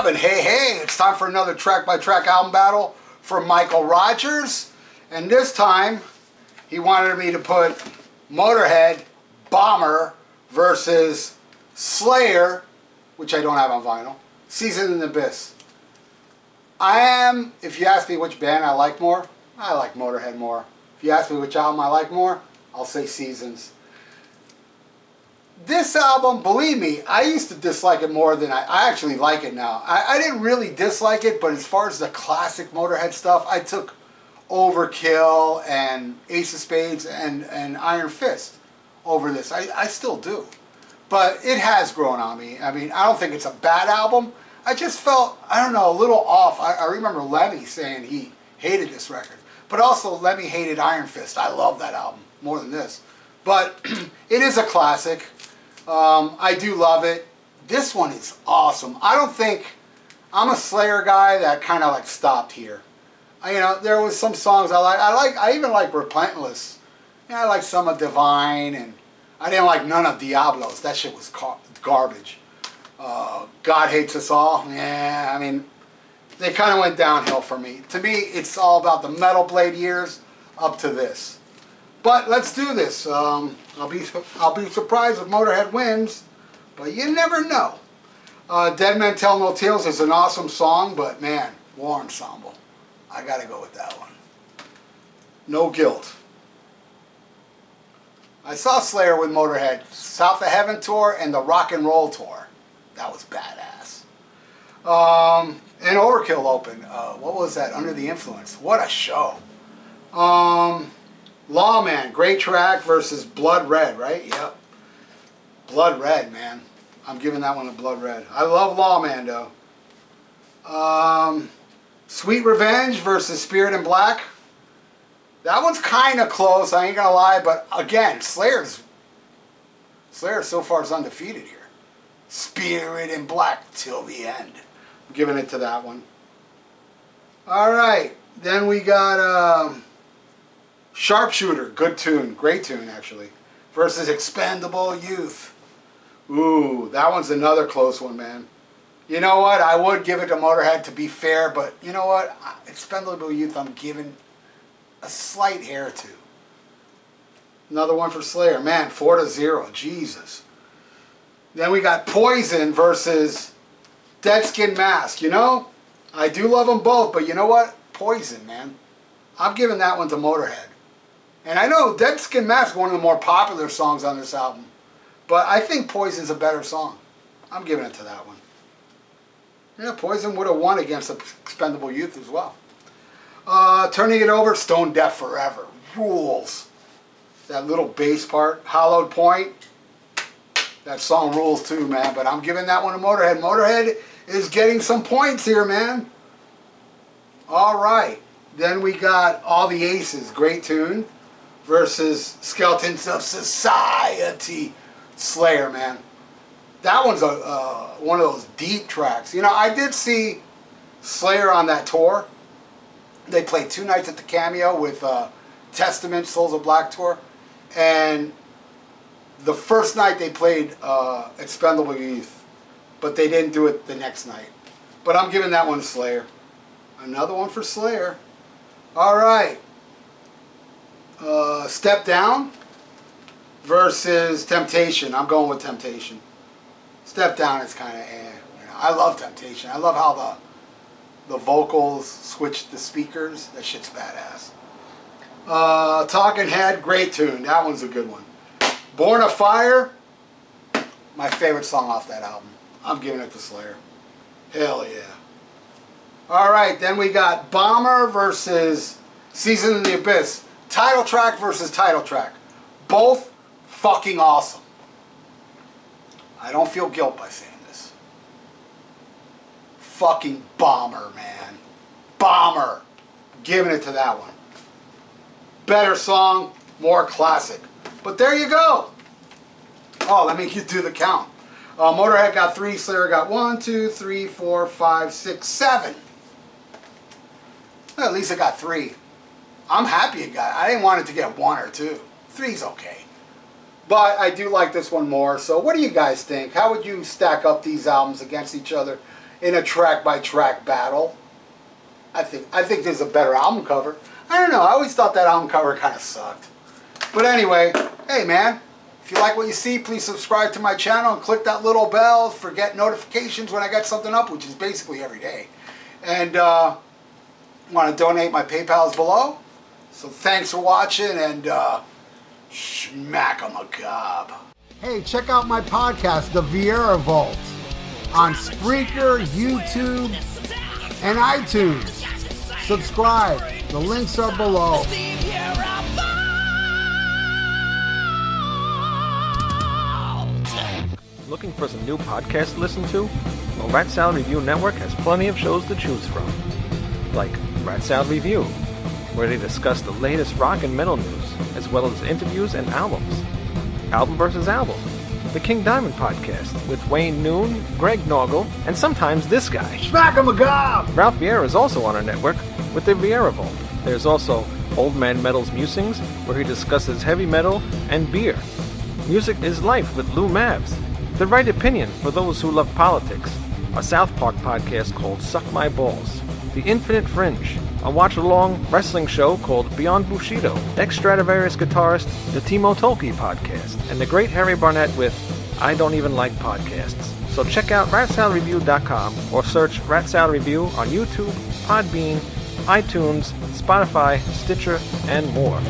Bob, and hey, it's time for another track-by-track album battle for Michael Rogers. And this time, he wanted me to put Motörhead, Bomber versus Slayer, which I don't have on vinyl, Season in the Abyss. If you ask me which band I like more, I like Motörhead more. If you ask me which album I like more, I'll say Seasons. This album, believe me, I used to dislike it more than I actually like it now. I didn't really dislike it, but as far as the classic Motörhead stuff, I took Overkill and Ace of Spades and Iron Fist over this. I still do. But it has grown on me. I mean, I don't think it's a bad album. I just felt, I don't know, a little off. I remember Lemmy saying he hated this record. But also, Lemmy hated Iron Fist. I love that album more than this. But it is a classic. I do love it. This one is awesome. I don't think, I'm a Slayer guy that kind of like stopped here. There was some songs I like. I even like Relentless. I like some of Divine, and I didn't like none of Diablos. That shit was garbage. God Hates Us All. Yeah, I mean, they kind of went downhill for me. To me, it's all about the Metal Blade years up to this. But let's do this. I'll be surprised if Motörhead wins, but you never know. Dead Men Tell No Tales is an awesome song, but man, War Ensemble. I gotta go with that one. No Guilt. I saw Slayer with Motörhead, South of Heaven tour and the Rock and Roll tour. That was badass. And Overkill opened. What was that? Under the Influence. What a show. Lawman, great track versus Blood Red, right? Yep. Blood Red, man. I'm giving that one a Blood Red. I love Lawman, though. Sweet Revenge versus Spirit in Black. That one's kind of close, I ain't gonna lie, but again, Slayer so far is undefeated here. Spirit in Black till the end. I'm giving it to that one. Alright, then we got Sharpshooter, good tune, great tune actually, versus Expendable Youth. Ooh, that one's another close one, man. You know what, I would give it to Motörhead to be fair, but you know what, Expendable Youth I'm giving a slight hair to. Another one for Slayer, man, 4-0, Jesus. Then we got Poison versus Dead Skin Mask. I do love them both, but you know what, Poison, man. I'm giving that one to Motörhead. And I know Dead Skin Mask is one of the more popular songs on this album, but I think Poison's a better song. I'm giving it to that one. Yeah, Poison would have won against Expendable Youth as well. Turning it over, Stone Deaf Forever. Rules. That little bass part, Hollowed Point. That song rules too, man, but I'm giving that one to Motörhead. Motörhead is getting some points here, man. Alright. Then we got All the Aces, great tune, versus Skeletons of Society, Slayer, man. That one's one of those deep tracks. I did see Slayer on that tour. They played 2 nights at the Cameo with Testament, Souls of Black tour. And the first night they played Expendable Youth, but they didn't do it the next night. But I'm giving that one to Slayer. Another one for Slayer. Alright. Step Down versus Temptation. I'm going with Temptation. Step Down is kind of I love Temptation. I love how the vocals switch the speakers. That shit's badass. Talking Head, great tune. That one's a good one. Born of Fire, my favorite song off that album. I'm giving it to Slayer. Hell yeah. Alright, then we got Bomber versus Season in the Abyss. Title track versus title track. Both fucking awesome. I don't feel guilt by saying this. Fucking Bomber, man. Bomber. Giving it to that one. Better song, more classic. But there you go. Oh, let me do the count. Motörhead got 3, Slayer got 1, 2, 3, 4, 5, 6, 7. Well, at least I got 3. I'm happy it got. I didn't want it to get 1 or 2. 3's okay. But I do like this one more. So what do you guys think? How would you stack up these albums against each other? in a track-by-track battle. I think there's a better album cover. I don't know. I always thought that album cover kind of sucked. But anyway, hey man, if you like what you see, please subscribe to my channel and click that little bell for get notifications when I got something up, which is basically every day. And want to donate, my PayPal is below. So thanks for watching, and SHMACKEMAGOB. Hey, check out my podcast, The VIERA Vault, on SPREAKER, YouTube, and iTunes. Subscribe. The links are below. Looking for some new podcasts to listen to? Well, Rat Salad Review Network has plenty of shows to choose from. Like Rat Salad Review, where they discuss the latest rock and metal news, as well as interviews and albums. Album vs. Album, the King Diamond Podcast, with Wayne Noon, Greg Norgal, and sometimes this guy. SHMACKEMAGOB! Ralph VIERA is also on our network with the VIERA Vault. There's also Old Man Metal's Musings, where he discusses heavy metal and beer. Music is Life with Lou Mavs. The Right Opinion for those who love politics. A South Park podcast called Suck My Balls. The Infinite Fringe, a watch-along wrestling show called Beyond Bushido. Ex-Stradivarius guitarist, the Timo Tolkki podcast. And the Great Harry Barnett with I Don't Even Like Podcasts. So check out ratsaladreview.com or search Rat Salad Review on YouTube, Podbeam, iTunes, Spotify, Stitcher, and more.